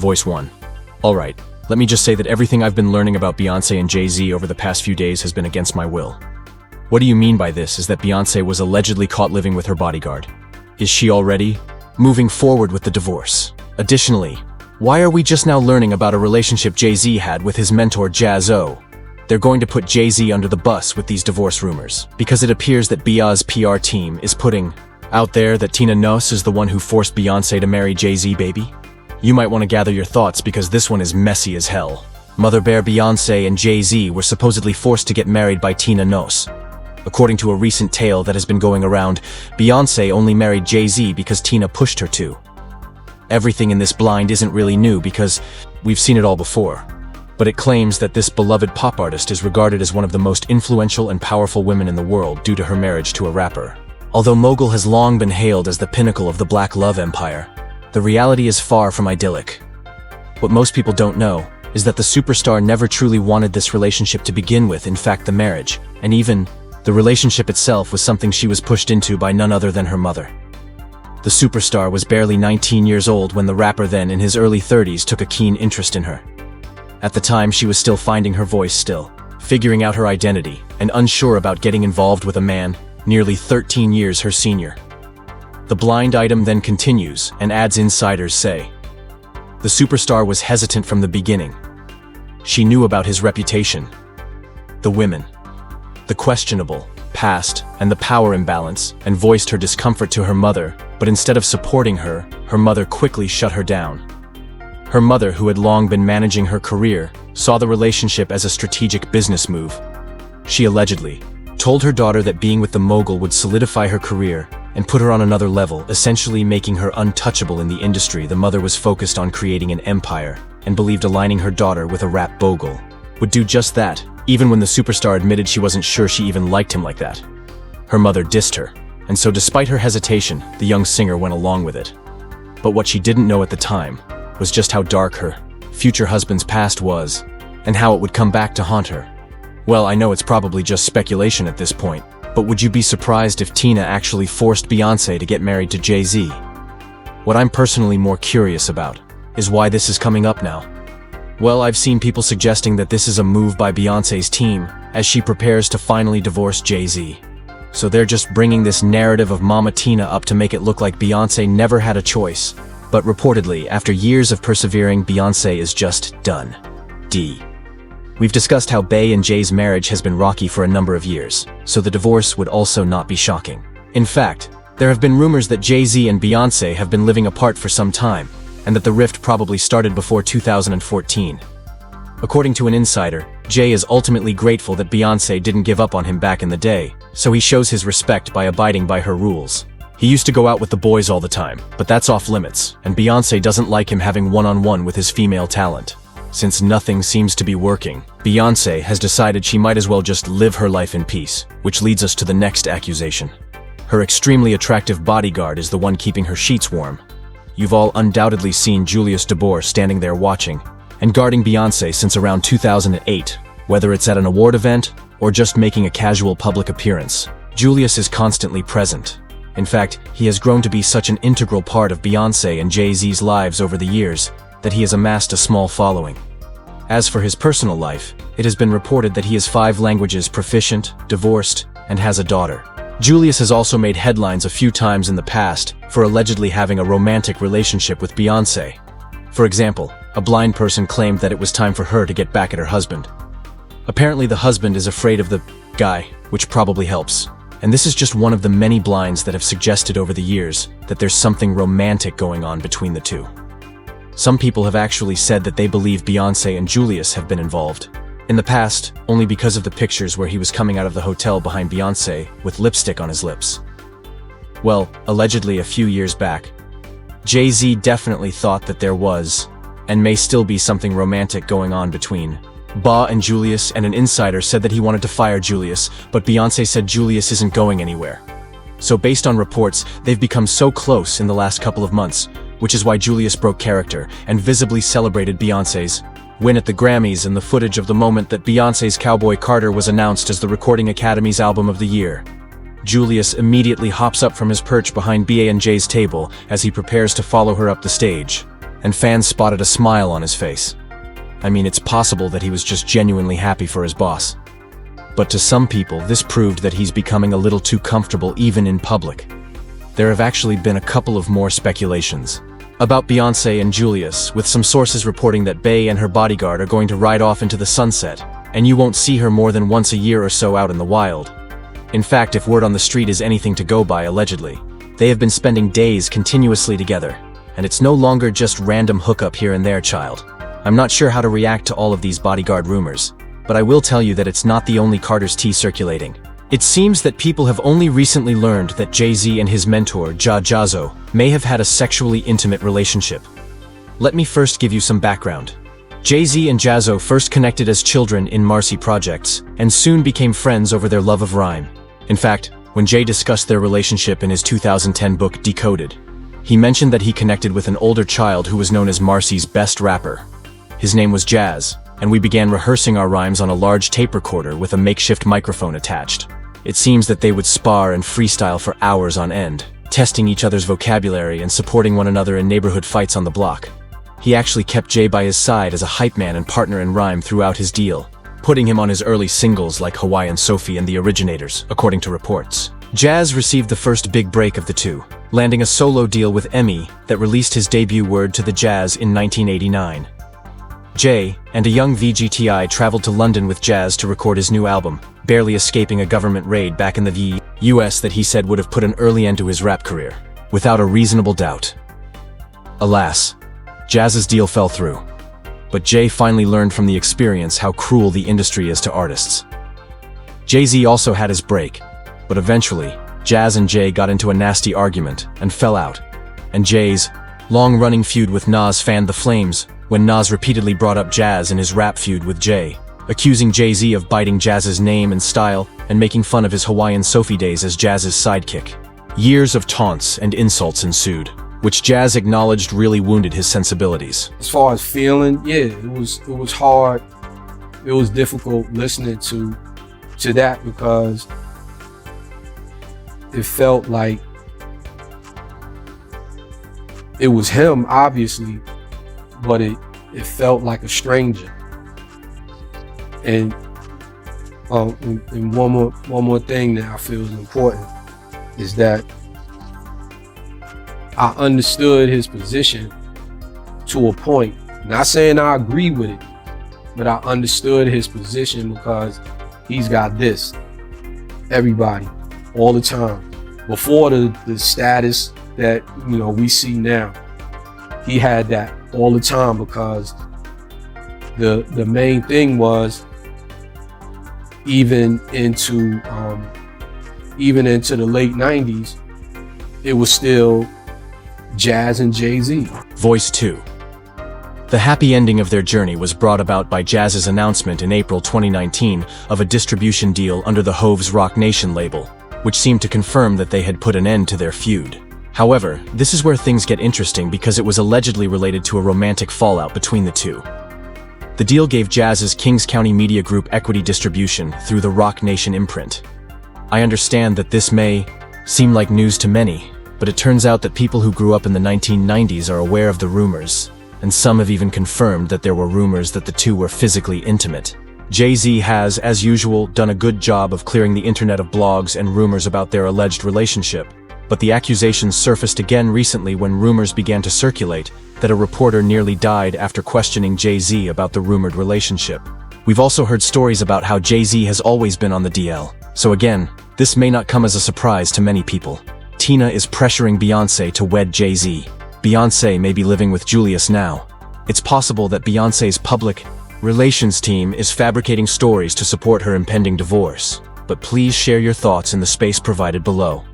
Voice 1. Alright, let me just say that everything I've been learning about Beyonce and Jay-Z over the past few days has been against my will. What do you mean by this is that Beyonce was allegedly caught living with her bodyguard. Is she already moving forward with the divorce? Additionally, why are we just now learning about a relationship Jay-Z had with his mentor Jaz-O? They're going to put Jay-Z under the bus with these divorce rumors, because it appears that Bia's PR team is putting out there that Tina Knowles is the one who forced Beyonce to marry Jay-Z, baby. You might want to gather your thoughts because this one is messy as hell. Mother Bear Beyonce and Jay-Z were supposedly forced to get married by Tina Knowles. According to a recent tale that has been going around, Beyonce only married Jay-Z because Tina pushed her to. Everything in this blind isn't really new because we've seen it all before. But it claims that this beloved pop artist is regarded as one of the most influential and powerful women in the world due to her marriage to a rapper. Although Mogul has long been hailed as the pinnacle of the Black Love Empire, the reality is far from idyllic. What most people don't know is that the superstar never truly wanted this relationship to begin with, in fact the marriage, and even the relationship itself was something she was pushed into by none other than her mother. The superstar was barely 19 years old when the rapper, then in his early 30s, took a keen interest in her. At the time, she was still finding her voice, figuring out her identity, and unsure about getting involved with a man nearly 13 years her senior. The blind item then continues and adds insiders say the superstar was hesitant from the beginning. She knew about his reputation, the women, the questionable past, and the power imbalance, and voiced her discomfort to her mother, but instead of supporting her, her mother quickly shut her down. Her mother, who had long been managing her career, saw the relationship as a strategic business move. She allegedly told her daughter that being with the mogul would solidify her career and put her on another level, essentially making her untouchable in the industry. The mother was focused on creating an empire and believed aligning her daughter with a rap bogle would do just that, even when the superstar admitted she wasn't sure she even liked him like that. Her mother dissed her, and so despite her hesitation, the young singer went along with it. But what she didn't know at the time was just how dark her future husband's past was, and how it would come back to haunt her. Well, I know it's probably just speculation at this point, but would you be surprised if Tina actually forced Beyonce to get married to Jay-Z? What I'm personally more curious about is why this is coming up now. Well, I've seen people suggesting that this is a move by Beyonce's team as she prepares to finally divorce Jay-Z. So they're just bringing this narrative of Mama Tina up to make it look like Beyonce never had a choice. But reportedly, after years of persevering, Beyonce is just done. We've discussed how Bey and Jay's marriage has been rocky for a number of years, so the divorce would also not be shocking. In fact, there have been rumors that Jay-Z and Beyonce have been living apart for some time, and that the rift probably started before 2014. According to an insider, Jay is ultimately grateful that Beyonce didn't give up on him back in the day, so he shows his respect by abiding by her rules. He used to go out with the boys all the time, but that's off limits, and Beyonce doesn't like him having one-on-one with his female talent. Since nothing seems to be working, Beyonce has decided she might as well just live her life in peace, which leads us to the next accusation. Her extremely attractive bodyguard is the one keeping her sheets warm. You've all undoubtedly seen Julius DeBoer standing there watching and guarding Beyonce since around 2008, whether it's at an award event or just making a casual public appearance. Julius is constantly present. In fact, he has grown to be such an integral part of Beyonce and Jay-Z's lives over the years that he has amassed a small following. As for his personal life, it has been reported that he is 5 languages proficient, divorced, and has a daughter. Julius has also made headlines a few times in the past for allegedly having a romantic relationship with Beyonce. For example, a blind person claimed that it was time for her to get back at her husband. Apparently the husband is afraid of the guy, which probably helps. And this is just one of the many blinds that have suggested over the years that there's something romantic going on between the two. Some people have actually said that they believe Beyonce and Julius have been involved. In the past, only because of the pictures where he was coming out of the hotel behind Beyonce with lipstick on his lips. Well, allegedly a few years back, Jay-Z definitely thought that there was, and may still be, something romantic going on between Ba and Julius, and an insider said that he wanted to fire Julius, but Beyonce said Julius isn't going anywhere. So based on reports, they've become so close in the last couple of months, which is why Julius broke character and visibly celebrated Beyonce's win at the Grammys in the footage of the moment that Beyonce's Cowboy Carter was announced as the Recording Academy's Album of the Year. Julius immediately hops up from his perch behind B.A. and Jay's table as he prepares to follow her up the stage. and fans spotted a smile on his face. I mean, it's possible that he was just genuinely happy for his boss. But to some people, this proved that he's becoming a little too comfortable even in public. There have actually been a couple of more speculations about Beyonce and Julius, with some sources reporting that Bey and her bodyguard are going to ride off into the sunset, and you won't see her more than once a year or so out in the wild. In fact, if word on the street is anything to go by, allegedly, they have been spending days continuously together, and it's no longer just random hookup here and there, child. I'm not sure how to react to all of these bodyguard rumors, but I will tell you that it's not the only Carter's tea circulating. It seems that people have only recently learned that Jay-Z and his mentor, Jazzo, may have had a sexually intimate relationship. Let me first give you some background. Jay-Z and Jazzo first connected as children in Marcy projects, and soon became friends over their love of rhyme. In fact, when Jay discussed their relationship in his 2010 book Decoded, he mentioned that he connected with an older child who was known as Marcy's best rapper. His name was Jazz, and we began rehearsing our rhymes on a large tape recorder with a makeshift microphone attached. It seems that they would spar and freestyle for hours on end, testing each other's vocabulary and supporting one another in neighborhood fights on the block. He actually kept Jay by his side as a hype man and partner in rhyme throughout his deal, putting him on his early singles like Hawaiian Sophie and The Originators, according to reports. Jazz received the first big break of the two, landing a solo deal with EMI that released his debut Word to the Jazz in 1989. Jay and a young VGTI traveled to London with Jazz to record his new album, barely escaping a government raid back in the US that he said would have put an early end to his rap career, without a reasonable doubt. Alas, Jazz's deal fell through. But Jay finally learned from the experience how cruel the industry is to artists. Jay-Z also had his break, but eventually, Jazz and Jay got into a nasty argument and fell out. And Jay's long-running feud with Nas fanned the flames when Nas repeatedly brought up Jazz in his rap feud with Jay, accusing Jay-Z of biting Jazz's name and style and making fun of his Hawaiian Sophie days as Jazz's sidekick. Years of taunts and insults ensued, which Jazz acknowledged really wounded his sensibilities. As far as feeling, yeah, it was hard. It was difficult listening to that because it felt like it was him, obviously, but it felt like a stranger. And one more thing that I feel is important is that I understood his position to a point. Not saying I agree with it, but I understood his position because he's got this. Everybody, all the time. Before the status that we see now, he had that all the time because the main thing was even into the late 90s, it was still Jazz and Jay-Z. Voice 2. The happy ending of their journey was brought about by Jazz's announcement in April 2019 of a distribution deal under the Hove's Rock Nation label, which seemed to confirm that they had put an end to their feud. However, this is where things get interesting because it was allegedly related to a romantic fallout between the two. The deal gave Jazz's Kings County Media Group equity distribution through the Rock Nation imprint. I understand that this may seem like news to many, but it turns out that people who grew up in the 1990s are aware of the rumors, and some have even confirmed that there were rumors that the two were physically intimate. Jay-Z has, as usual, done a good job of clearing the internet of blogs and rumors about their alleged relationship, but the accusations surfaced again recently when rumors began to circulate that a reporter nearly died after questioning Jay-Z about the rumored relationship. We've also heard stories about how Jay-Z has always been on the DL, so again, this may not come as a surprise to many people. Tina is pressuring Beyonce to wed Jay-Z. Beyonce may be living with Julius now. It's possible that Beyonce's public relations team is fabricating stories to support her impending divorce. But please share your thoughts in the space provided below.